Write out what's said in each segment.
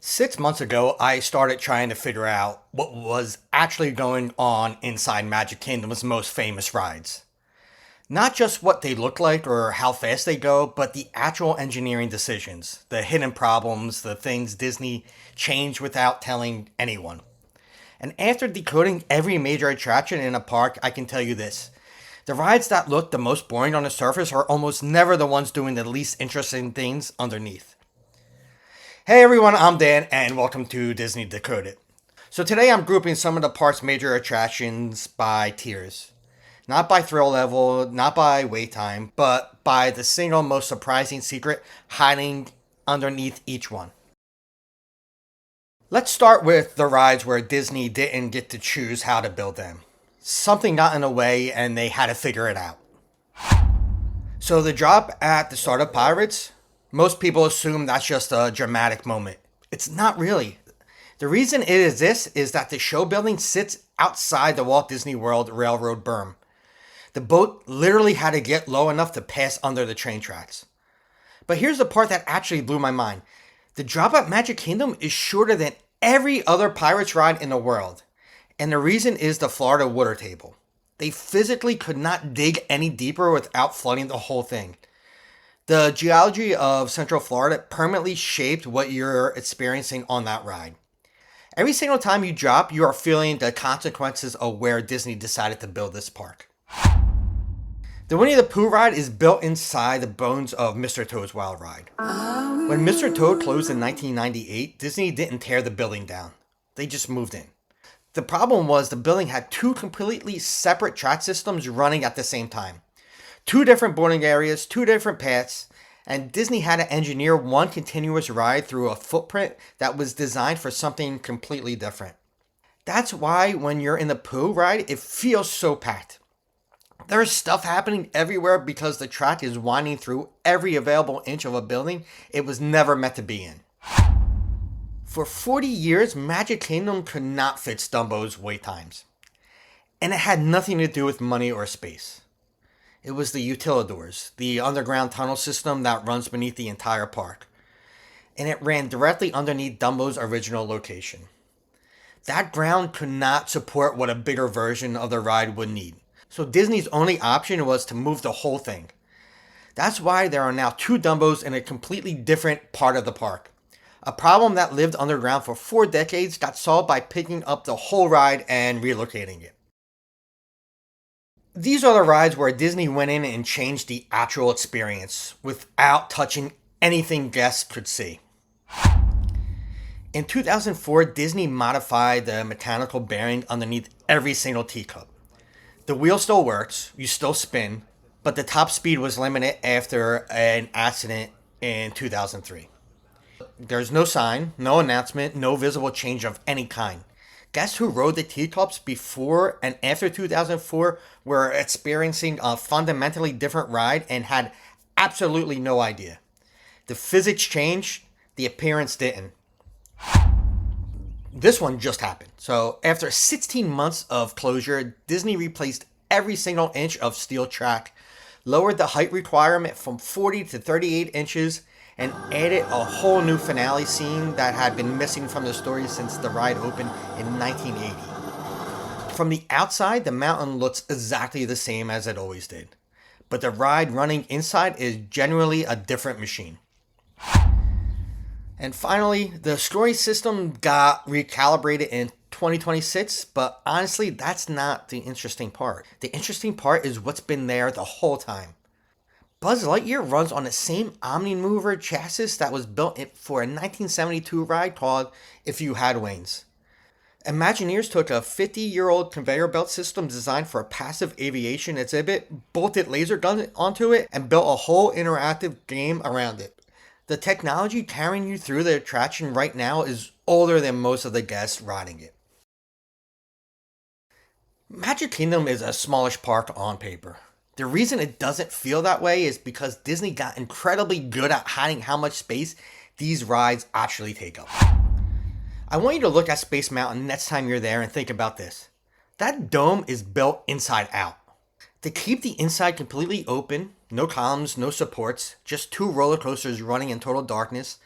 6 months ago, I started trying to figure out what was actually going on inside Magic Kingdom's most famous rides. Not just what they look like or how fast they go, but the actual engineering decisions, the hidden problems, the things Disney changed without telling anyone. And after decoding every major attraction in a park, I can tell you this. The rides that look the most boring on the surface are almost never the ones doing the least interesting things underneath. Hey everyone, I'm Dan, and welcome to Disney Decoded. So today I'm grouping some of the park's major attractions by tiers. Not by thrill level, not by wait time, but by the single most surprising secret hiding underneath each one. Let's start with the rides where Disney didn't get to choose how to build them. Something got in the way and they had to figure it out. So the drop at the start of Pirates, most people assume that's just a dramatic moment. It's not really. The reason it exists is that the show building sits outside the Walt Disney World Railroad berm. The boat literally had to get low enough to pass under the train tracks. But here's the part that actually blew my mind. The drop at Magic Kingdom is shorter than every other Pirates ride in the world. And the reason is the Florida water table. They physically could not dig any deeper without flooding the whole thing. The geology of Central Florida permanently shaped what you're experiencing on that ride. Every single time you drop, you are feeling the consequences of where Disney decided to build this park. The Winnie the Pooh ride is built inside the bones of Mr. Toad's Wild Ride. When Mr. Toad closed in 1998, Disney didn't tear the building down. They just moved in. The problem was the building had two completely separate track systems running at the same time. Two different boarding areas, two different paths, and Disney had to engineer one continuous ride through a footprint that was designed for something completely different. That's why when you're in the Pooh ride, it feels so packed. There's stuff happening everywhere because the track is winding through every available inch of a building it was never meant to be in. For 40 years, Magic Kingdom could not fit Dumbo's wait times. And it had nothing to do with money or space. It was the utilidors, the underground tunnel system that runs beneath the entire park. And it ran directly underneath Dumbo's original location. That ground could not support what a bigger version of the ride would need. So Disney's only option was to move the whole thing. That's why there are now two Dumbos in a completely different part of the park. A problem that lived underground for 4 decades got solved by picking up the whole ride and relocating it. These are the rides where Disney went in and changed the actual experience without touching anything guests could see. In 2004, Disney modified the mechanical bearing underneath every single teacup. The wheel still works, you still spin, but the top speed was limited after an accident in 2003. There's no sign, no announcement, no visible change of any kind. Guests who rode the teacups before and after 2004 were experiencing a fundamentally different ride and had absolutely no idea. The physics changed, the appearance didn't. This one just happened. So after 16 months of closure, Disney replaced every single inch of steel track, lowered the height requirement from 40 to 38 inches, and added a whole new finale scene that had been missing from the story since the ride opened in 1980. From the outside, the mountain looks exactly the same as it always did, but the ride running inside is genuinely a different machine. And finally, the story system got recalibrated in 2026, but honestly, that's not the interesting part. The interesting part is what's been there the whole time. Buzz Lightyear runs on the same Omnimover chassis that was built for a 1972 ride called If You Had Wings. Imagineers took a 50-year-old conveyor belt system designed for a passive aviation exhibit, bolted laser guns onto it, and built a whole interactive game around it. The technology carrying you through the attraction right now is older than most of the guests riding it. Magic Kingdom is a smallish park on paper. The reason it doesn't feel that way is because Disney got incredibly good at hiding how much space these rides actually take up. I want you to look at Space Mountain next time you're there and think about this. That dome is built inside out. To keep the inside completely open, no columns, no supports, just two roller coasters running in total darkness,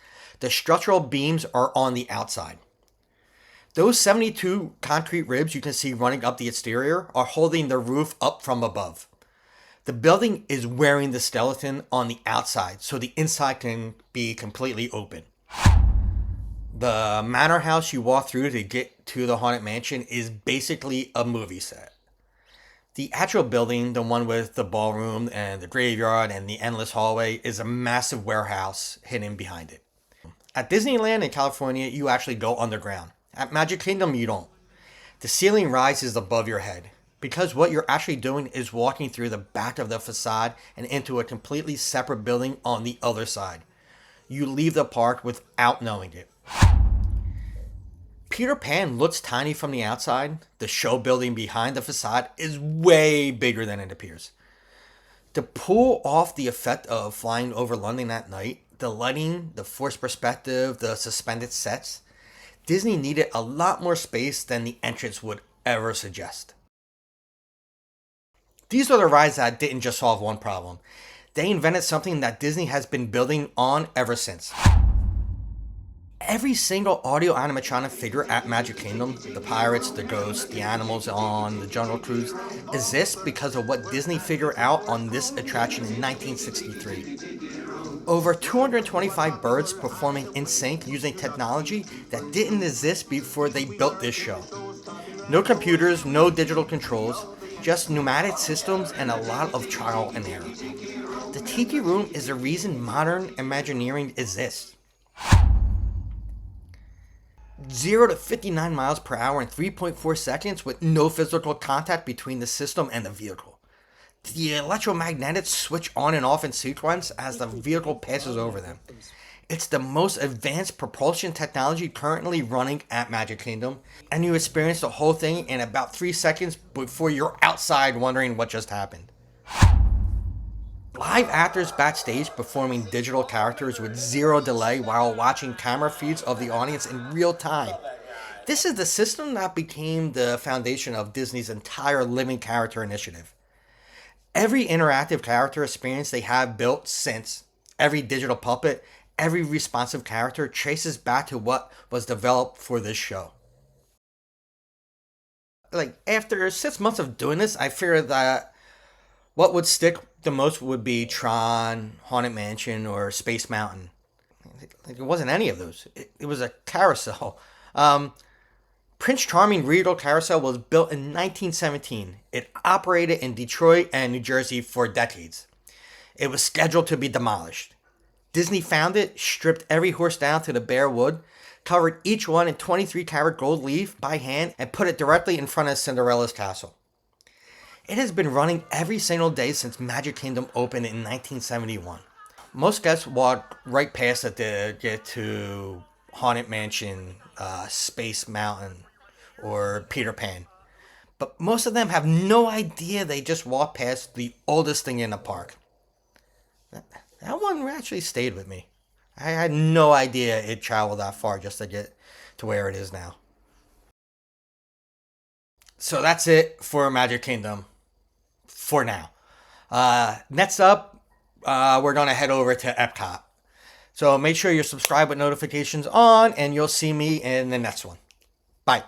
The structural beams are on the outside. Those 72 concrete ribs you can see running up the exterior are holding the roof up from above. The building is wearing the skeleton on the outside, so the inside can be completely open. The manor house you walk through to get to the Haunted Mansion is basically a movie set. The actual building, the one with the ballroom and the graveyard and the endless hallway, is a massive warehouse hidden behind it. At Disneyland in California, you actually go underground. At Magic Kingdom, you don't. The ceiling rises above your head, because what you're actually doing is walking through the back of the facade and into a completely separate building on the other side. You leave the park without knowing it. Peter Pan looks tiny from the outside. The show building behind the facade is way bigger than it appears. To pull off the effect of flying over London at night, the lighting, the forced perspective, the suspended sets, Disney needed a lot more space than the entrance would ever suggest. These are the rides that didn't just solve one problem. They invented something that Disney has been building on ever since. Every single audio animatronic figure at Magic Kingdom, the pirates, the ghosts, the animals on the Jungle Cruise, exists because of what Disney figured out on this attraction in 1963. Over 225 birds performing in sync using technology that didn't exist before they built this show. No computers, no digital controls, just pneumatic systems and a lot of trial and error. The Tiki Room is the reason modern Imagineering exists. 0 to 59 miles per hour in 3.4 seconds with no physical contact between the system and the vehicle. The electromagnetics switch on and off in sequence as the vehicle passes over them. It's the most advanced propulsion technology currently running at Magic Kingdom, and you experience the whole thing in about 3 seconds before you're outside wondering what just happened. Live actors backstage performing digital characters with zero delay while watching camera feeds of the audience in real time. This is the system that became the foundation of Disney's entire living character initiative. Every interactive character experience they have built since, every digital puppet, every responsive character traces back to what was developed for this show. After 6 months of doing this, I figured that what would stick the most would be Tron, Haunted Mansion, or Space Mountain. It wasn't any of those. It was a carousel. Prince Charming Regal Carousel was built in 1917. It operated in Detroit and New Jersey for decades. It was scheduled to be demolished. Disney found it, stripped every horse down to the bare wood, covered each one in 23-karat gold leaf by hand, and put it directly in front of Cinderella's castle. It has been running every single day since Magic Kingdom opened in 1971. Most guests walk right past it to get to Haunted Mansion, Space Mountain, or Peter Pan. But most of them have no idea they just walked past the oldest thing in the park. That one actually stayed with me. I had no idea it traveled that far just to get to where it is now. So that's it for Magic Kingdom. For now. Next up, we're going to head over to Epcot. So make sure you're subscribed with notifications on, and you'll see me in the next one. Bye.